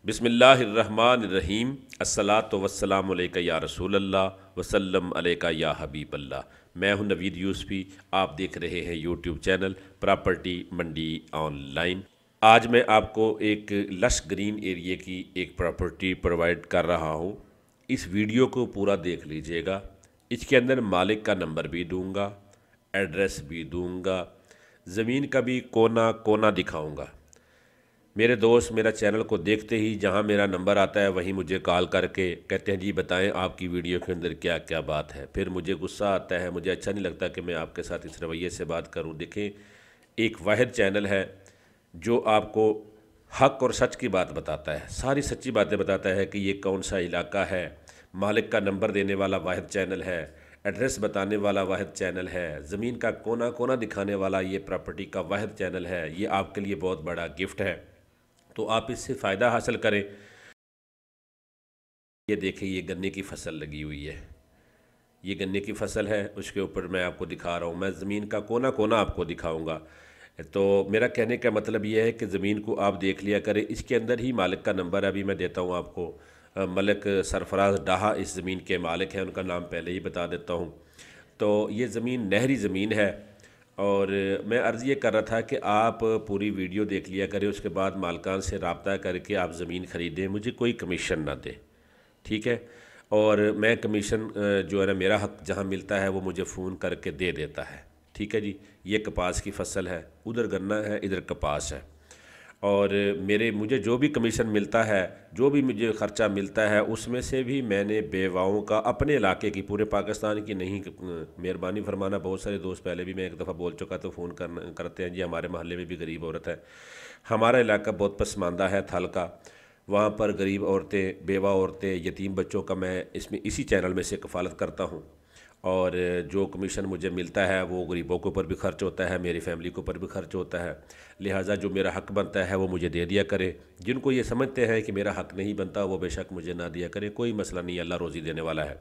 बिस्मिल्लाहिर्रहमानिर्रहीम। अस्सलातु वस्सलामु अलैका या रसूल अल्लाह वसल्लम अलैका या हबीब अल्लाह। मैं हूं नवीद यूसुफी। आप देख रहे हैं यूट्यूब चैनल प्रॉपर्टी मंडी ऑनलाइन। आज मैं आपको एक लश ग्रीन एरिया की एक प्रॉपर्टी प्रोवाइड कर रहा हूं। इस वीडियो को पूरा देख लीजिएगा। इसके अंदर मालिक का नंबर भी दूंगा, एड्रेस भी दूंगा, ज़मीन का भी कोना कोना दिखाऊंगा। मेरे दोस्त मेरा चैनल को देखते ही जहां मेरा नंबर आता है वहीं मुझे कॉल करके कहते हैं जी बताएं आपकी वीडियो के अंदर क्या क्या बात है। फिर मुझे गुस्सा आता है, मुझे अच्छा नहीं लगता कि मैं आपके साथ इस रवैये से बात करूं। देखें, एक वाहिद चैनल है जो आपको हक और सच की बात बताता है, सारी सच्ची बातें बताता है कि ये कौन सा इलाका है। मालिक का नंबर देने वाला वाहिद चैनल है, एड्रेस बताने वाला वाहिद चैनल है, ज़मीन का कोना कोना दिखाने वाला ये प्रॉपर्टी का वाहिद चैनल है। ये आपके लिए बहुत बड़ा गिफ्ट है, तो आप इससे फ़ायदा हासिल करें। ये देखिए, ये गन्ने की फसल लगी हुई है, ये गन्ने की फसल है, उसके ऊपर मैं आपको दिखा रहा हूँ। मैं ज़मीन का कोना कोना आपको दिखाऊंगा। तो मेरा कहने का मतलब ये है कि ज़मीन को आप देख लिया करें। इसके अंदर ही मालिक का नंबर अभी मैं देता हूँ आपको। मलिक सरफराज डाहा इस ज़मीन के मालिक हैं, उनका नाम पहले ही बता देता हूँ। तो ये ज़मीन नहरी ज़मीन है और मैं अर्ज़ ये कर रहा था कि आप पूरी वीडियो देख लिया करें, उसके बाद मालकान से रब्ता करके आप ज़मीन ख़रीदें, मुझे कोई कमीशन ना दे, ठीक है। और मैं कमीशन जो है ना, मेरा हक जहाँ मिलता है वो मुझे फ़ोन करके दे देता है, ठीक है जी। ये कपास की फसल है, उधर गन्ना है, इधर कपास है। और मुझे जो भी कमीशन मिलता है, जो भी मुझे ख़र्चा मिलता है, उसमें से भी मैंने बेवाओं का, अपने इलाके की, पूरे पाकिस्तान की नहीं, मेहरबानी फरमाना। बहुत सारे दोस्त पहले भी मैं एक दफ़ा बोल चुका तो फ़ोन करते हैं जी हमारे मोहल्ले में भी गरीब औरत है। हमारा इलाका बहुत पसमानदा है थल का, वहाँ पर गरीब औरतें, बेवा औरतें, यतीम बच्चों का मैं इसमें इसी चैनल में से कफ़ालत करता हूँ। और जो कमीशन मुझे मिलता है वो गरीबों के ऊपर भी खर्च होता है, मेरी फैमिली के ऊपर भी खर्च होता है। लिहाजा जो मेरा हक बनता है वो मुझे दे दिया करे। जिनको ये समझते हैं कि मेरा हक नहीं बनता वो बेशक मुझे ना दिया करे, कोई मसला नहीं, अल्लाह रोज़ी देने वाला है।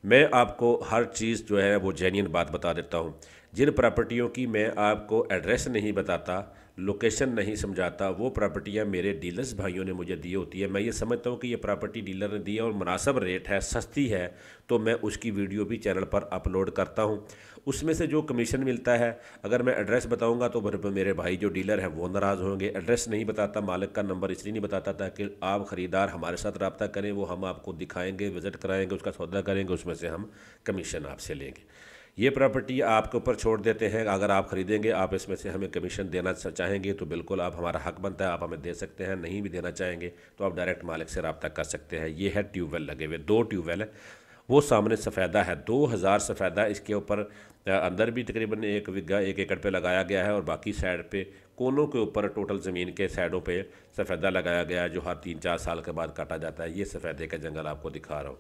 मैं आपको हर चीज़ जो है वो जेन्युइन बात बता देता हूँ। जिन प्रॉपर्टियों की मैं आपको एड्रेस नहीं बताता, लोकेशन नहीं समझाता, वो प्रॉपर्टियाँ मेरे डीलर्स भाइयों ने मुझे दी होती है। मैं ये समझता हूँ कि ये प्रॉपर्टी डीलर ने दी है और मुनासिब रेट है, सस्ती है, तो मैं उसकी वीडियो भी चैनल पर अपलोड करता हूँ। उसमें से जो कमीशन मिलता है, अगर मैं एड्रेस बताऊँगा तो मेरे भाई जो डीलर हैं वो नाराज़ होंगे। एड्रेस नहीं बताता, मालिक का नंबर इसलिए नहीं बताता ताकि आप ख़रीदार हमारे साथ रब्ता करें, वो हम आपको दिखाएँगे, विज़िट कराएँगे, उसका सौदा करेंगे, उसमें से हम कमीशन आपसे लेंगे। ये प्रॉपर्टी आपके ऊपर छोड़ देते हैं। अगर आप ख़रीदेंगे, आप इसमें से हमें कमीशन देना चाहेंगे तो बिल्कुल आप, हमारा हक बनता है, आप हमें दे सकते हैं। नहीं भी देना चाहेंगे तो आप डायरेक्ट मालिक से रब्ता कर सकते हैं। ये है ट्यूबवेल लगे हुए, 2 ट्यूबवेल है। वो सामने सफ़ेदा है, 2000 सफ़ेदा इसके ऊपर। अंदर भी तकरीबन 1 बिघा 1 एकड़ पे लगाया गया है और बाकी साइड पे कोनों के ऊपर टोटल ज़मीन के साइडों पे सफ़ेदा लगाया गया है, जो हर 3-4 साल के बाद काटा जाता है। ये सफ़ेदे का जंगल आपको दिखा रहा हूँ।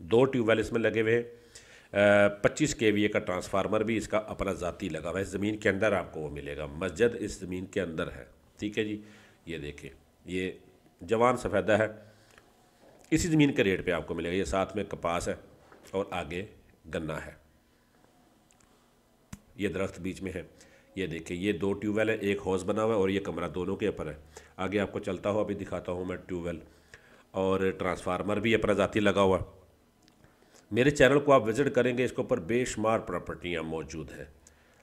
2 ट्यूबवेल इसमें लगे हुए हैं। 25 केवीए का ट्रांसफार्मर भी इसका अपना ज़ाती लगा हुआ है। ज़मीन के अंदर आपको वो मिलेगा, मस्जिद इस ज़मीन के अंदर है, ठीक है जी। ये देखिए, ये जवान सफ़ेदा है, इसी ज़मीन के रेट पे आपको मिलेगा। ये साथ में कपास है और आगे गन्ना है, ये दरख्त बीच में है। ये देखिए, ये 2 ट्यूबवेल है, एक हौज़ बना हुआ है और ये कमरा दोनों के ऊपर है। आगे आपको चलता हुआ भी दिखाता हूँ मैं ट्यूबवेल, और ट्रांसफार्मर भी अपना ज़ाती लगा हुआ। मेरे चैनल को आप विज़िट करेंगे, इसके ऊपर बेशुमार प्रॉपर्टियाँ मौजूद हैं।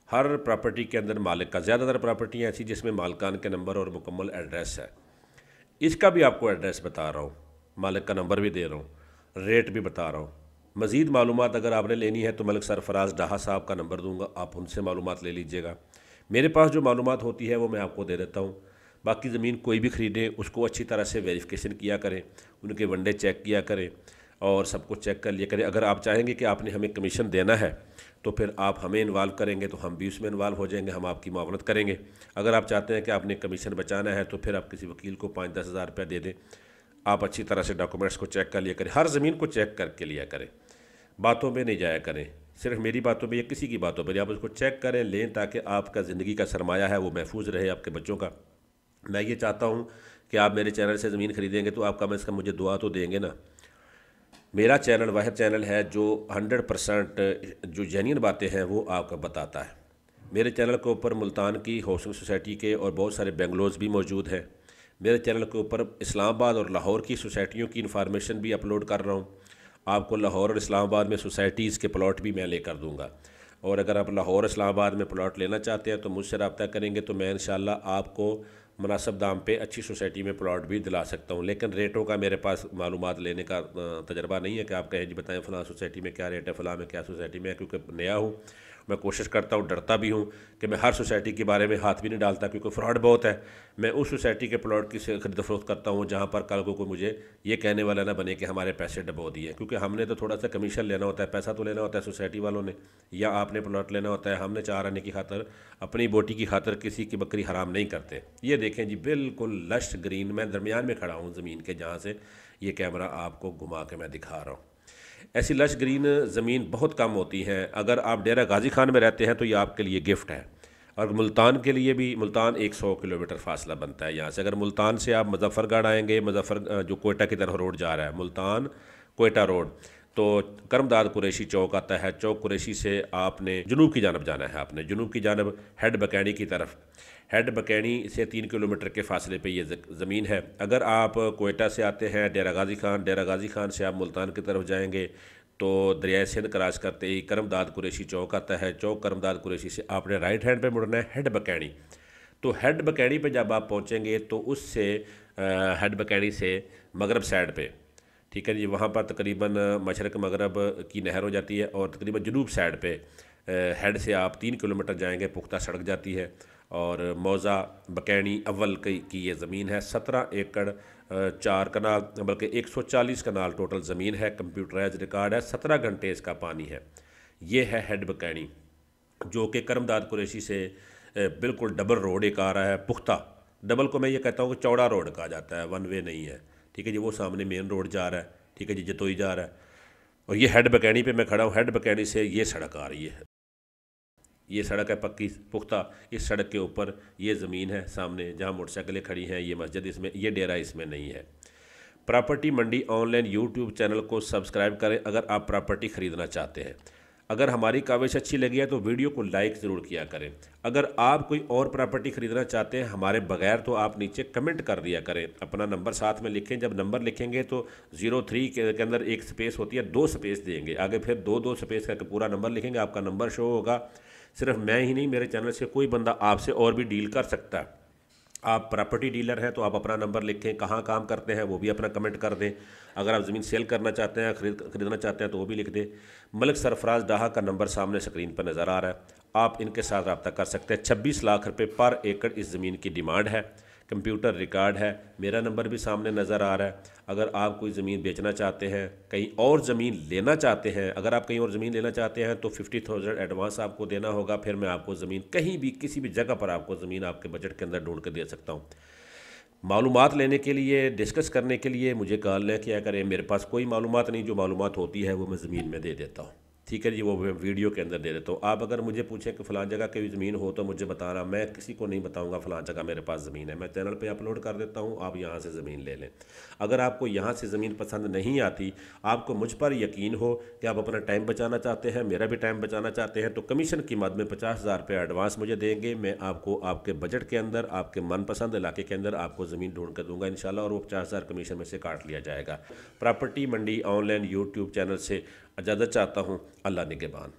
हर प्रॉपर्टी के अंदर मालिक का, ज़्यादातर प्रॉपर्टियाँ ऐसी जिसमें मालिकान के नंबर और मुकम्मल एड्रेस है। इसका भी आपको एड्रेस बता रहा हूँ, मालिक का नंबर भी दे रहा हूँ, रेट भी बता रहा हूँ। मज़ीद मालूमात अगर आपने लेनी है तो मलिक सरफराज डाहा साहब का नंबर दूंगा, आप उनसे मालूमात ले लीजिएगा। मेरे पास जो मालूमात होती है वो मैं आपको दे देता हूँ। बाकी ज़मीन कोई भी ख़रीदें, उसको अच्छी तरह से वेरिफिकेशन किया करें, उनके वनडे चेक किया करें और सब कुछ चेक कर लिया करें। अगर आप चाहेंगे कि आपने हमें कमीशन देना है तो फिर आप हमें इन्वॉल्व करेंगे तो हम भी उसमें इन्वॉल्व हो जाएंगे, हम आपकी मावनत करेंगे। अगर आप चाहते हैं कि आपने कमीशन बचाना है तो फिर आप किसी वकील को 5-10 हज़ार रुपया दे दें। आप अच्छी तरह से डॉक्यूमेंट्स को चेक कर लिया करें, हर ज़मीन को चेक करके लिया करें, बातों में नहीं जाया करें, सिर्फ मेरी बातों पर या किसी की बातों पर। आप उसको चेक करें, लें, ताकि आपका ज़िंदगी का सरमाया है वो महफूज रहे, आपके बच्चों का। मैं ये चाहता हूँ कि आप मेरे चैनल से ज़मीन ख़रीदेंगे तो आप कम से कम मुझे दुआ तो देंगे ना। मेरा चैनल वह चैनल है जो 100% जो जेन्युइन बातें हैं वो आपको बताता है। मेरे चैनल के ऊपर मुल्तान की हाउसिंग सोसाइटी के और बहुत सारे बेंगलोज़ भी मौजूद हैं। मेरे चैनल के ऊपर इस्लामाबाद और लाहौर की सोसाइटियों की इन्फॉर्मेशन भी अपलोड कर रहा हूँ। आपको लाहौर और इस्लामाबाद में सोसाइटीज़ के प्लॉट भी मैं लेकर दूँगा। और अगर आप लाहौर इस्लामाबाद में प्लॉट लेना चाहते हैं तो मुझसे रब्ता करेंगे तो मैं इंशाल्लाह आपको मुनासिब दाम पे अच्छी सोसाइटी में प्लॉट भी दिला सकता हूँ। लेकिन रेटों का मेरे पास मालूमात लेने का तजर्बा नहीं है कि आप कहें जी बताएं फ़लाँ सोसाइटी में क्या रेट है, फ़लाँ में क्या सोसाइटी में है, क्योंकि नया हूँ। मैं कोशिश करता हूँ, डरता भी हूँ कि मैं हर सोसाइटी के बारे में हाथ भी नहीं डालता क्योंकि फ्रॉड बहुत है। मैं उस सोसाइटी के प्लॉट की खरीद फरोख्त करता हूँ जहाँ पर कल को मुझे ये कहने वाला ना बने कि हमारे पैसे डबो दिए, क्योंकि हमने तो थोड़ा सा कमीशन लेना होता है, पैसा तो लेना होता है सोसाइटी वालों ने, या आपने प्लॉट लेना होता है। हमने चार आने की खातर, अपनी बोटी की खातर किसी की बकरी हराम नहीं करते। ये देखें जी, बिल्कुल लश ग्रीन, मैं दरमियान में खड़ा हूँ ज़मीन के, जहाँ से ये कैमरा आपको घुमा के मैं दिखा रहा हूँ। ऐसी लश ग्रीन ज़मीन बहुत कम होती हैं। अगर आप डेरा गाजी खान में रहते हैं तो ये आपके लिए गिफ्ट है। और मुल्तान के लिए भी, मुल्तान 100 किलोमीटर फासला बनता है यहाँ से। अगर मुल्तान से आप मुजफ्फरगढ़ आएंगे, जो कोयटा की तरफ रोड जा रहा है, मुल्तान कोयटा रोड, तो करमदाद कुरैशी चौक आता है। चौक कुरैशी से आपने जुनूब की जानब जाना है, आपने जुनूब की जानब हेड बकैनी की तरफ, हेड बकैनी से 3 किलोमीटर के फासले पे ये ज़मीन है। अगर आप कोयटा से आते हैं डेरा गाजी खान, डेरा गाजी खान से आप मुल्तान की तरफ जाएंगे तो दरियाए सिंध क्रॉस करते ही करमदाद कुरैशी चौक आता है। चौक करमदाद कुरैशी से आपने राइट हैंड पे मुड़ना है, हेड बकैनी। तो हेड बकैनी पे जब आप पहुंचेंगे तो उससे हेड बकैनी से मगरब साइड पे, ठीक है जी, वहाँ पर तकरीबन मशरक़ मगरब की नहर हो जाती है। और तकरीबन जनूब साइड पे हेड से आप 3 किलोमीटर जाएंगे, पुख्ता सड़क जाती है। और मौज़ा बकैनी अव्वल की ये ज़मीन है। 17 एकड़ 4 कनाल, बल्कि 140 कनाल टोटल ज़मीन है। कंप्यूटराइज रिकॉर्ड है, 17 घंटे इसका पानी है। ये है हेड बकैनी, जो कि करमदाद कुरैशी से बिल्कुल डबल रोड एक आ रहा है, पुख्ता। डबल को मैं ये कहता हूँ कि चौड़ा रोड कहा जाता है, वन वे नहीं है, ठीक है जी। वो सामने मेन रोड जा रहा है, ठीक है जी, जतोई जा रहा है। और ये हेड बकैनी पे मैं खड़ा हूँ। हेड बकैनी से ये सड़क आ रही है, ये सड़क है पक्की पुख्ता। इस सड़क के ऊपर ये ज़मीन है सामने जहाँ मोटरसाइकिलें खड़ी हैं, ये मस्जिद, इसमें ये डेरा इसमें नहीं है। प्रॉपर्टी मंडी ऑनलाइन यूट्यूब चैनल को सब्सक्राइब करें अगर आप प्रॉपर्टी ख़रीदना चाहते हैं। अगर हमारी काविश अच्छी लगी है तो वीडियो को लाइक ज़रूर किया करें। अगर आप कोई और प्रॉपर्टी ख़रीदना चाहते हैं हमारे बगैर तो आप नीचे कमेंट कर दिया करें, अपना नंबर साथ में लिखें। जब नंबर लिखेंगे तो 03 के अंदर एक स्पेस होती है, 2 स्पेस देंगे आगे, फिर 2 स्पेस करके पूरा नंबर लिखेंगे, आपका नंबर शो होगा। सिर्फ मैं ही नहीं, मेरे चैनल से कोई बंदा आपसे और भी डील कर सकता है। आप प्रॉपर्टी डीलर हैं तो आप अपना नंबर लिखें, कहाँ काम करते हैं वो भी अपना कमेंट कर दें। अगर आप ज़मीन सेल करना चाहते हैं, खरीदना चाहते हैं तो वो भी लिख दें। मलिक सरफराज डाहा का नंबर सामने स्क्रीन पर नज़र आ रहा है, आप इनके साथ रब्ता कर सकते हैं। 26 लाख रुपए पर एकड़ इस ज़मीन की डिमांड है, कंप्यूटर रिकॉर्ड है। मेरा नंबर भी सामने नज़र आ रहा है। अगर आप कोई ज़मीन बेचना चाहते हैं, कहीं और ज़मीन लेना चाहते हैं, अगर आप कहीं और ज़मीन लेना चाहते हैं तो 50,000 एडवांस आपको देना होगा। फिर मैं आपको ज़मीन कहीं भी किसी भी जगह पर आपको ज़मीन आपके बजट के अंदर ढूंढ कर दे सकता हूँ। मालूमात लेने के लिए, डिस्कस करने के लिए मुझे कॉल न किया करें। मेरे पास कोई मालूमात नहीं, जो मालूमात होती है वो मैं ज़मीन में दे देता हूँ, ठीक है जी, वो मैं वीडियो के अंदर दे देता हूँ। आप अगर मुझे पूछें कि फ़लाँ जगह की ज़मीन हो तो मुझे बताना, मैं किसी को नहीं बताऊँगा फ़लाँ जगह मेरे पास ज़मीन है। मैं चैनल पे अपलोड कर देता हूँ, आप यहाँ से ज़मीन ले लें। अगर आपको यहाँ से ज़मीन पसंद नहीं आती, आपको मुझ पर यकीन हो कि आप अपना टाइम बचाना चाहते हैं, मेरा भी टाइम बचाना चाहते हैं, तो कमीशन की मद में 50,000 रुपये एडवांस मुझे देंगे। मैं आपको आपके बजट के अंदर, आपके मनपसंद इलाके के अंदर आपको ज़मीन ढूंढ कर दूँगा इंशाल्लाह, और वो 50,000 कमीशन में से काट लिया जाएगा। प्रॉपर्टी मंडी ऑनलाइन यूट्यूब चैनल से इजाज़त चाहता हूँ। अल्लाह निगहबान।